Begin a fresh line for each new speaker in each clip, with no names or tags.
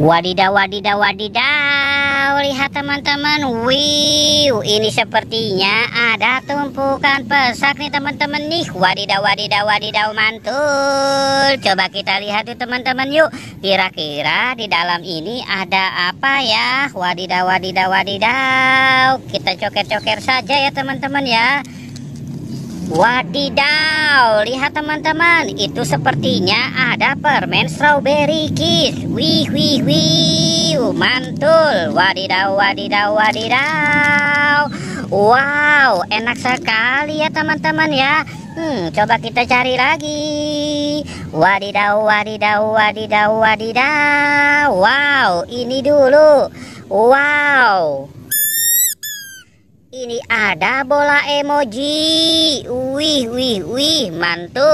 Wadidaw, wadidaw, wadidaw. Lihat teman-teman. Wih, ini sepertinya ada tumpukan pesak nih teman-teman nih. Wadidaw, wadidaw, wadidaw, mantul. Coba kita lihat yuk teman-teman yuk. Kira-kira di dalam ini ada apa ya? Wadidaw, wadidaw, wadidaw. Kita coker-coker saja ya teman-teman ya. Wadidaw, lihat teman-teman, itu sepertinya ada permen strawberry kiss. Wih, wih, wih, mantul. Wadidaw, wadidaw, wadidaw. Wow, enak sekali ya teman-teman ya. Coba kita cari lagi. Wadidaw, wadidaw, wadidaw, wadidaw. Wow, ini dulu. Wow, ini ada bola emoji. Wih, wih, wih, mantul.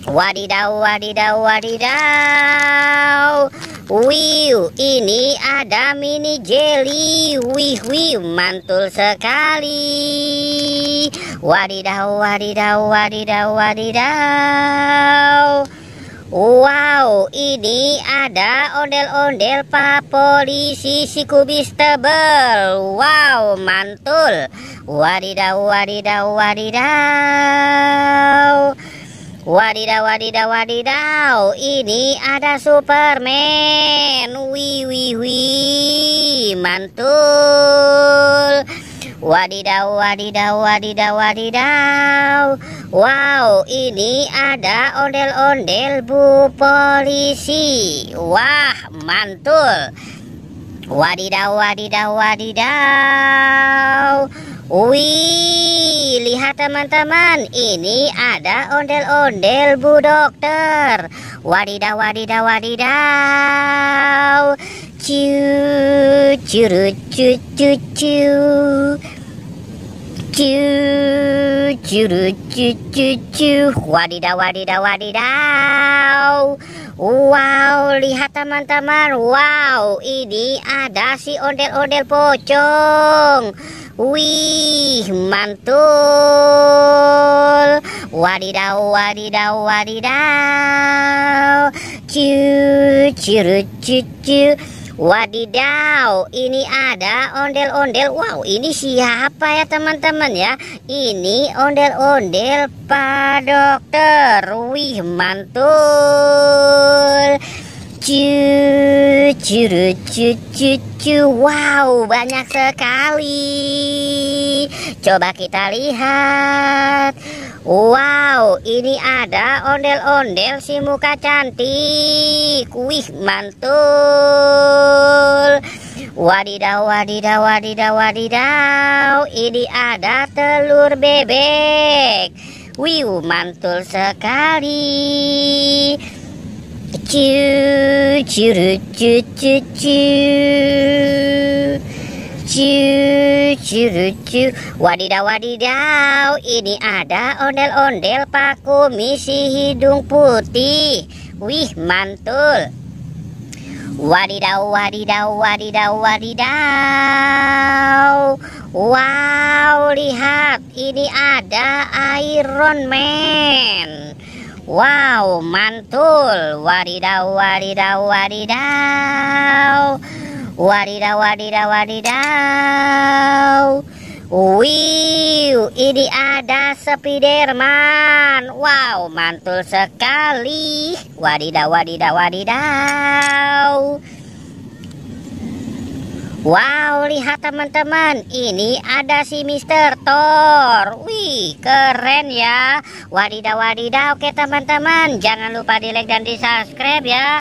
Wadidaw, wadidaw, wadidaw. Wih, ini ada mini jelly. Wih, wih, mantul sekali. Wadidaw, wadidaw, wadidaw, wadidaw. Wow, ini ada ondel-ondel Pak Polisi si kubis tebel. Wow, mantul. Wadidaw, wadidaw, wadidaw. Wadidaw, wadidaw, wadidaw. Ini ada Superman. Wih, wih, wih, mantul. Wadidaw, wadidaw, wadidaw, wadidaw. Wow, ini ada ondel-ondel Bu Polisi. Wah, mantul. Wadidaw, wadidaw, wadidaw. Wih, lihat teman-teman, ini ada ondel-ondel Bu Dokter. Wadidaw, wadidaw, wadidaw. Cu, curu, cu, cu, cu. Curu, cu, cu, cu. Wadidaw, wadidaw, wadidaw. Wow, lihat teman-teman. Wow, ini ada si ondel-ondel pocong. Wih, mantul. Wadidaw, wadidaw, wadidaw. Cu, curu, cu, cu. Wadidaw, ini ada ondel-ondel. Wow, ini siapa ya teman-teman ya? Ini ondel-ondel Pak Dokter. Wih, mantul. Cu, curu, cu, cu, cu. Wow, banyak sekali. Coba kita lihat. Wow, ini ada ondel-ondel si muka cantik. Wih, mantul. Wadidaw, wadidaw, wadidaw, wadidaw. Ini ada telur bebek. Wih, mantul sekali. Cu, curu, cu, cu, cu. Cu, curu, cu. Wadidaw, wadidaw. Ini ada ondel-ondel Pak Kumis si hidung putih. Wih, mantul. Wadidaw, wadidaw, wadidaw, wadidaw. Wow, lihat, ini ada Iron Man. Wow, mantul. Wadidaw, wadidaw, wadidaw. Wadidaw, wadidaw, wadidaw. Wih, ini ada Spiderman. Wow, mantul sekali. Wadidaw, wadidaw, wadidaw. Wow, lihat teman-teman, ini ada si Mr. Thor. Wih, keren ya. Wadidaw, wadidaw. Oke teman-teman, jangan lupa di like dan di subscribe ya.